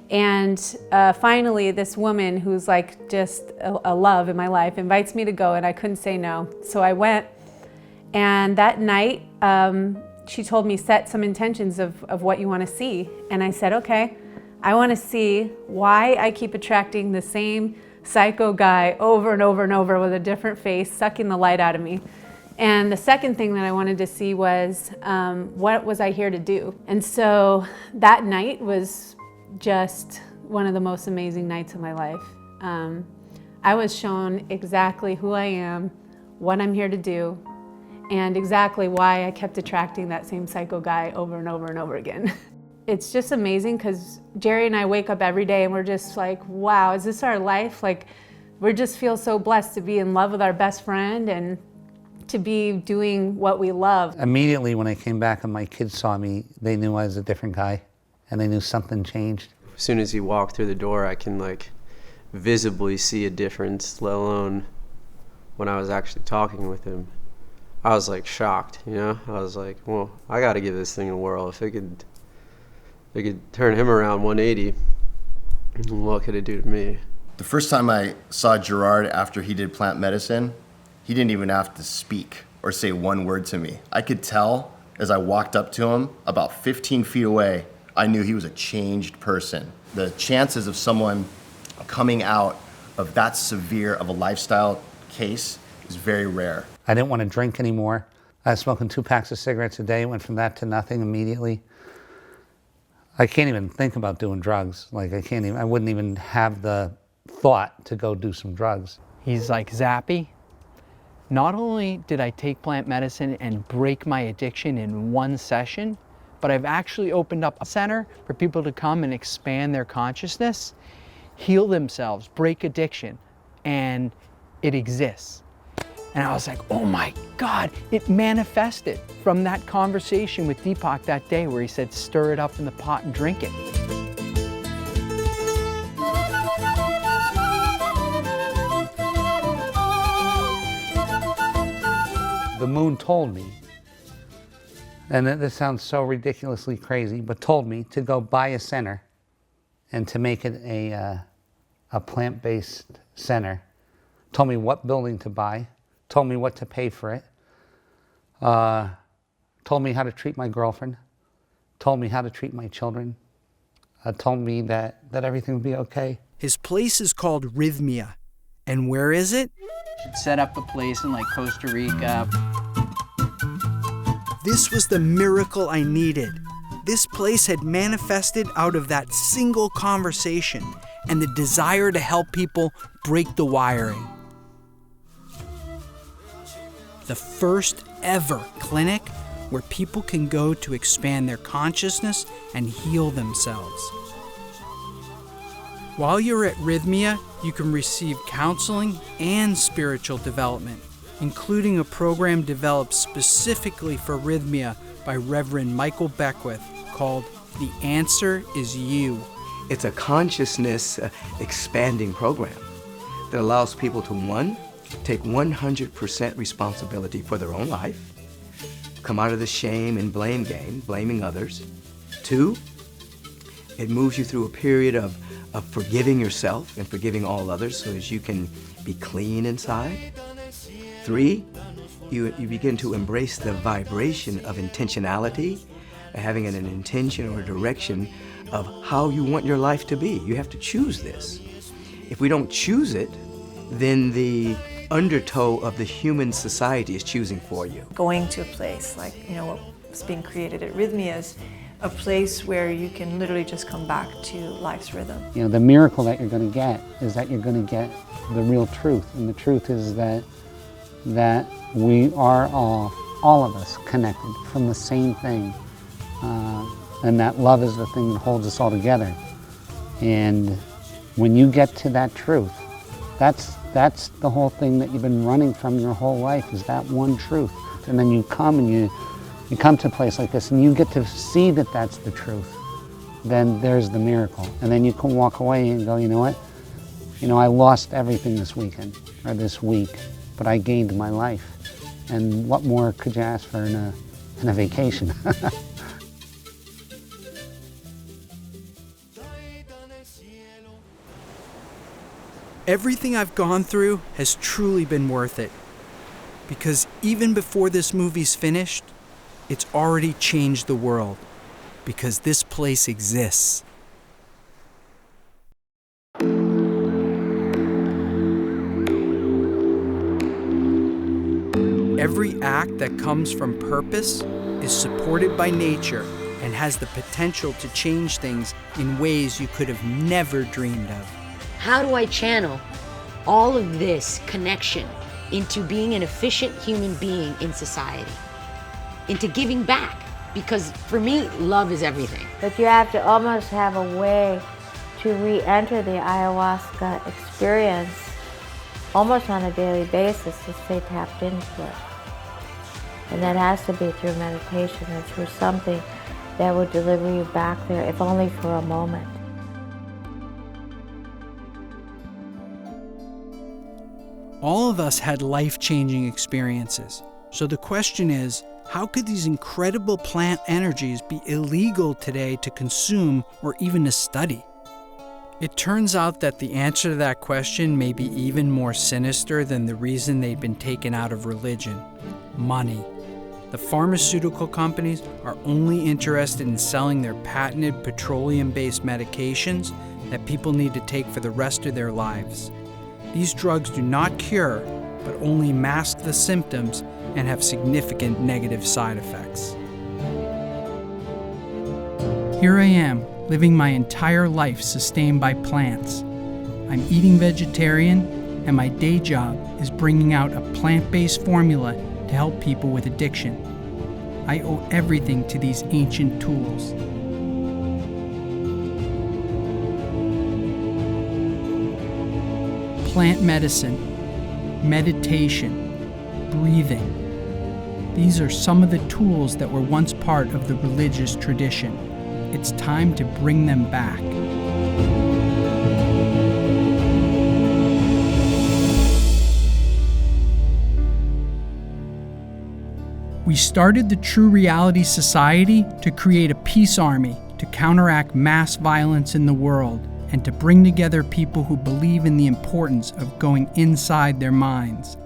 And finally, this woman who's like just a love in my life invites me to go, and I couldn't say no. So I went, and that night, she told me, set some intentions of what you want to see. And I said, okay, I want to see why I keep attracting the same psycho guy over and over and over with a different face, sucking the light out of me. And the second thing that I wanted to see was, what was I here to do? And so that night was just one of the most amazing nights of my life. I was shown exactly who I am, what I'm here to do, and exactly why I kept attracting that same psycho guy over and over and over again. It's just amazing because Jerry and I wake up every day and we're just like, wow, is this our life? Like, we just feel so blessed to be in love with our best friend and to be doing what we love. Immediately when I came back and my kids saw me, they knew I was a different guy and they knew something changed. As soon as he walked through the door, I can like visibly see a difference, let alone when I was actually talking with him. I was like shocked, you know? I was like, well, I gotta give this thing a whirl. If it could turn him around 180, what could it do to me? The first time I saw Gerard after he did plant medicine, he didn't even have to speak or say one word to me. I could tell as I walked up to him, about 15 feet away, I knew he was a changed person. The chances of someone coming out of that severe of a lifestyle case is very rare. I didn't want to drink anymore. I was smoking 2 packs of cigarettes a day, went from that to nothing immediately. I can't even think about doing drugs. Like I wouldn't even have the thought to go do some drugs. He's like Zappy. Not only did I take plant medicine and break my addiction in one session, but I've actually opened up a center for people to come and expand their consciousness, heal themselves, break addiction, and it exists. And I was like, oh my God, it manifested from that conversation with Deepak that day where he said, stir it up in the pot and drink it. The moon told me, and this sounds so ridiculously crazy, but told me to go buy a center and to make it a plant-based center. Told me what building to buy, told me what to pay for it, told me how to treat my girlfriend, told me how to treat my children, told me that everything would be okay. His place is called Rythmia. And where is it? Set up a place in like Costa Rica. This was the miracle I needed. This place had manifested out of that single conversation and the desire to help people break the wiring. The first ever clinic where people can go to expand their consciousness and heal themselves. While you're at Rythmia, you can receive counseling and spiritual development, including a program developed specifically for Rythmia by Reverend Michael Beckwith called The Answer is You. It's a consciousness expanding program that allows people to, 1, take 100% responsibility for their own life, come out of the shame and blame game, blaming others. 2, it moves you through a period of forgiving yourself and forgiving all others so as you can be clean inside. 3, you begin to embrace the vibration of intentionality, having an intention or a direction of how you want your life to be. You have to choose this. If we don't choose it, then the undertow of the human society is choosing for you. Going to a place like, what's being created at Rythmia is a place where you can literally just come back to life's rhythm. The miracle that you're going to get is that you're going to get the real truth. And the truth is that that we are all of us, connected from the same thing. And that love is the thing that holds us all together. And when you get to that truth, that's the whole thing that you've been running from your whole life, is that one truth. And then you come and you come to a place like this and you get to see that that's the truth. Then there's the miracle. And then you can walk away and go, you know what? You know, I lost everything this weekend or this week, but I gained my life. And what more could you ask for in a vacation? Everything I've gone through has truly been worth it. Because even before this movie's finished, it's already changed the world. Because this place exists. Every act that comes from purpose is supported by nature and has the potential to change things in ways you could have never dreamed of. How do I channel all of this connection into being an efficient human being in society, into giving back? Because for me, love is everything. But you have to almost have a way to re-enter the ayahuasca experience almost on a daily basis to stay tapped into it. And that has to be through meditation and through something that will deliver you back there, if only for a moment. All of us had life-changing experiences. So the question is, how could these incredible plant energies be illegal today to consume or even to study? It turns out that the answer to that question may be even more sinister than the reason they'd been taken out of religion: money. The pharmaceutical companies are only interested in selling their patented petroleum-based medications that people need to take for the rest of their lives. These drugs do not cure, but only mask the symptoms and have significant negative side effects. Here I am, living my entire life sustained by plants. I'm eating vegetarian, and my day job is bringing out a plant-based formula to help people with addiction. I owe everything to these ancient tools. Plant medicine, meditation, breathing. These are some of the tools that were once part of the religious tradition. It's time to bring them back. We started the True Reality Society to create a peace army to counteract mass violence in the world and to bring together people who believe in the importance of going inside their minds.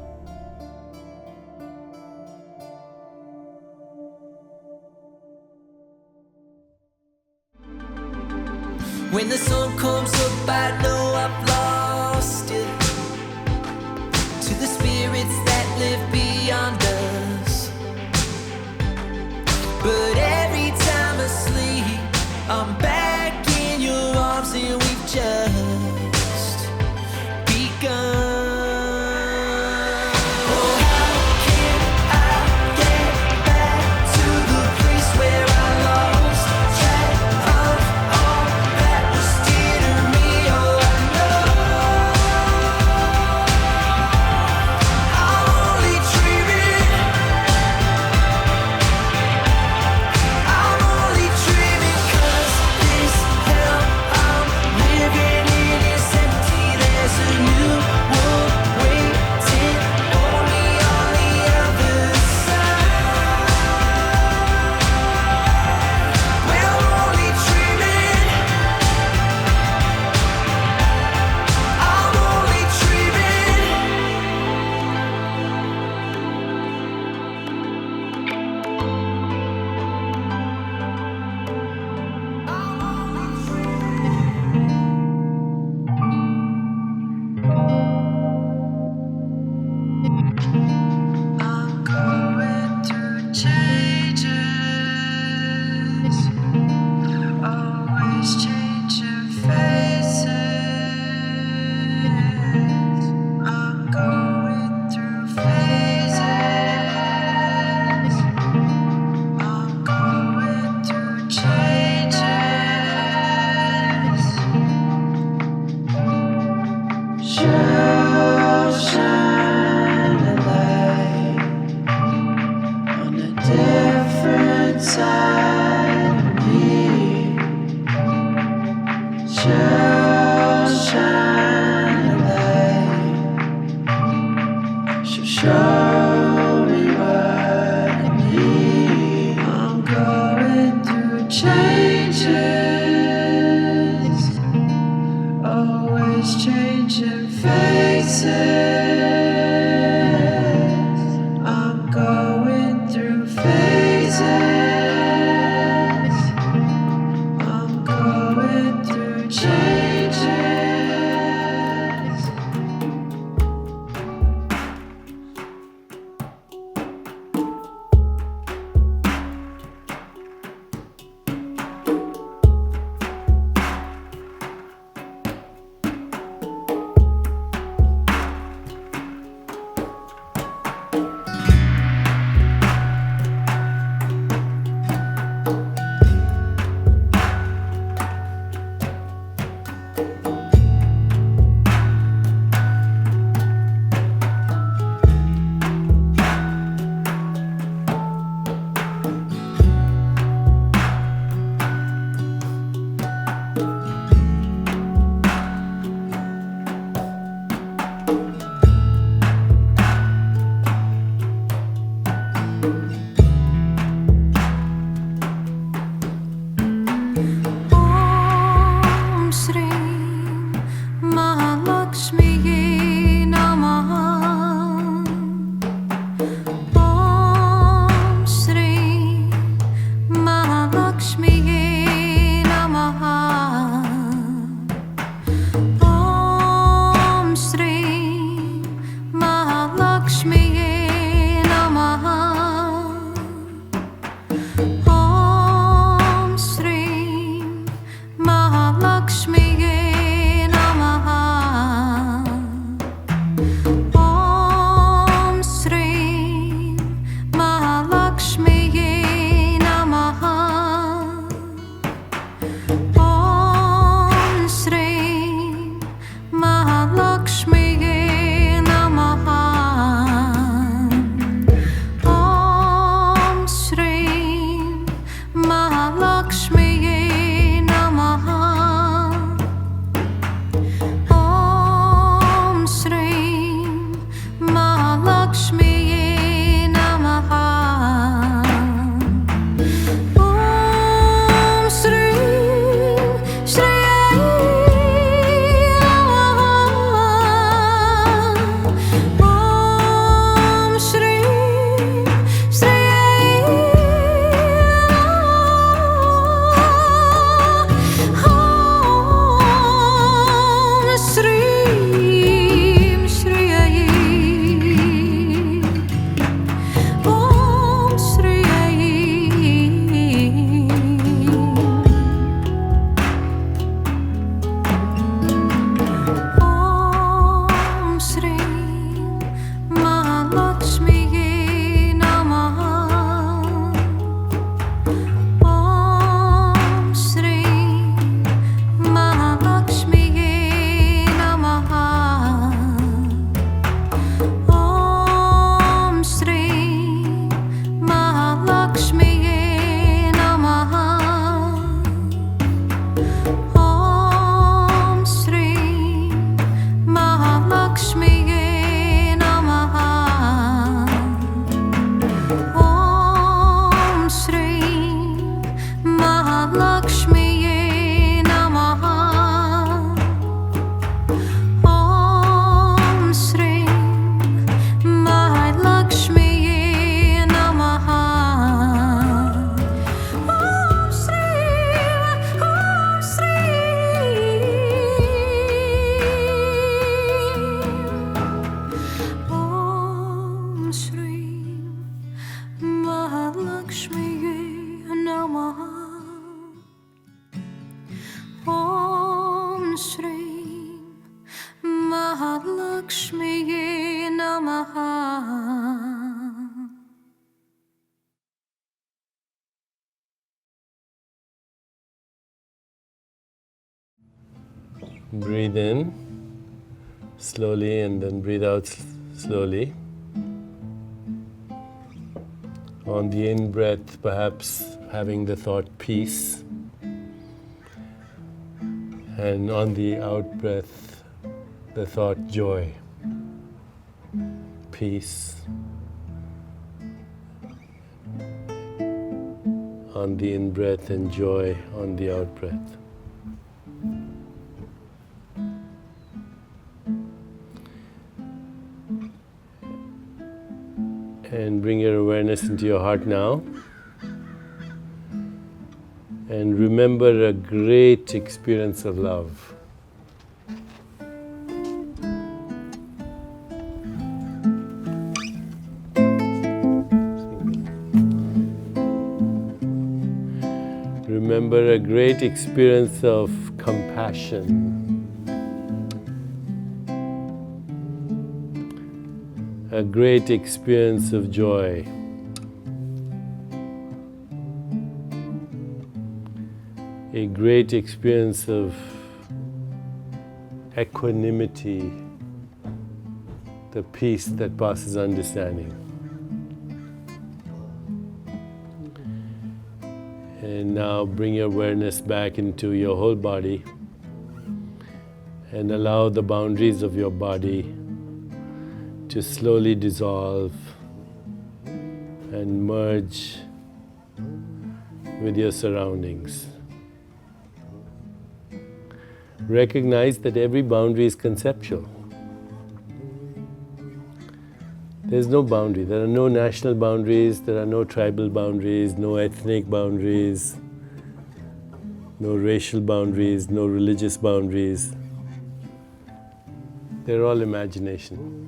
When the sun comes up, I know I've lost it. To the spirits that live beyond us. But every time I sleep, I'm back in your arms and we've just begun. Living shall shine a light on a different side of me. Shall shine a light, shall show me what I need. I'm going through changes, always changing faces. I'm going through phases. I'm going through changes. Om Shri Mahalakshmi Namaha. Om Shri Mahalakshmi Namaha. Om Shri Mahalakshmi Namaha. Om Shri Mahalakshmi Namaha. Om Shri Mahalakshmi Namaha. Om Shri Mahalakshmi Namaha. Om Shri Mahalakshmi Namaha. Om Shri Mahalakshmi Namaha. Om Shri Shri Om Shri Shri Om Shri Shri Om Shri Om Shri Mahalakshmi Namaha. Om Shri Mahalakshmi Namaha. Om Shri Mahalakshmi Namaha. Om Shri Mahalakshmi Namaha. Om Shri Mahalakshmi Namaha. Om Shri Mahalakshmi Namaha. Om Shri Om Shri Mahalakshmi Namaha. Om Shri Mahalakshmi Namaha. Breathe in, slowly, and then breathe out slowly. On the in-breath, perhaps having the thought peace. And on the out-breath, the thought joy. Peace. On the in-breath and joy on the out-breath. And bring your awareness into your heart now. And remember a great experience of love. Remember a great experience of compassion. A great experience of joy. A great experience of equanimity, the peace that passes understanding. And now bring your awareness back into your whole body and allow the boundaries of your body to slowly dissolve and merge with your surroundings. Recognize that every boundary is conceptual. There's no boundary. There are no national boundaries, there are no tribal boundaries, no ethnic boundaries, no racial boundaries, no religious boundaries. They're all imagination.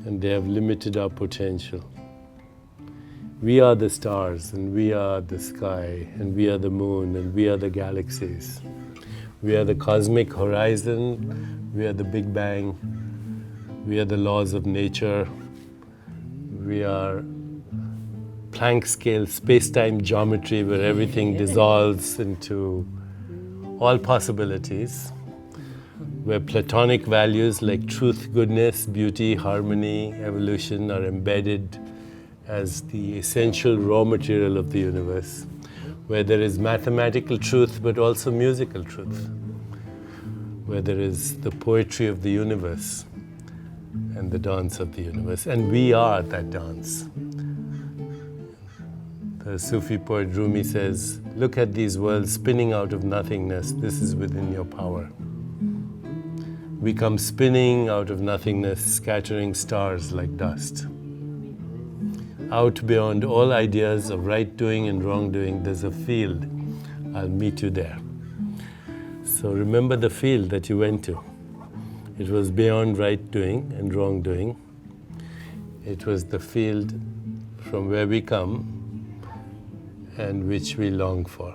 And they have limited our potential. We are the stars, and we are the sky, and we are the moon, and we are the galaxies. We are the cosmic horizon, we are the Big Bang, we are the laws of nature, we are Planck scale space-time geometry where everything dissolves into all possibilities, where Platonic values like truth, goodness, beauty, harmony, evolution are embedded as the essential raw material of the universe, where there is mathematical truth but also musical truth, where there is the poetry of the universe and the dance of the universe, and we are that dance. The Sufi poet Rumi says, "Look at these worlds spinning out of nothingness, this is within your power." We come spinning out of nothingness, scattering stars like dust. Out beyond all ideas of right doing and wrong doing, there's a field. I'll meet you there. So remember the field that you went to. It was beyond right doing and wrong doing. It was the field from where we come and which we long for.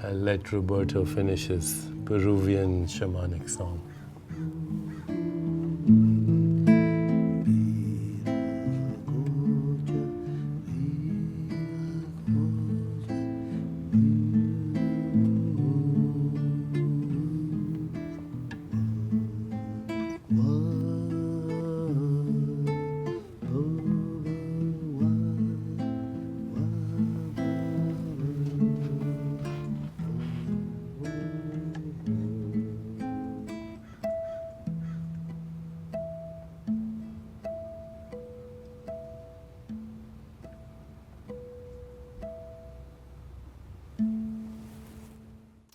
I'll let Roberto finish his Peruvian shamanic song.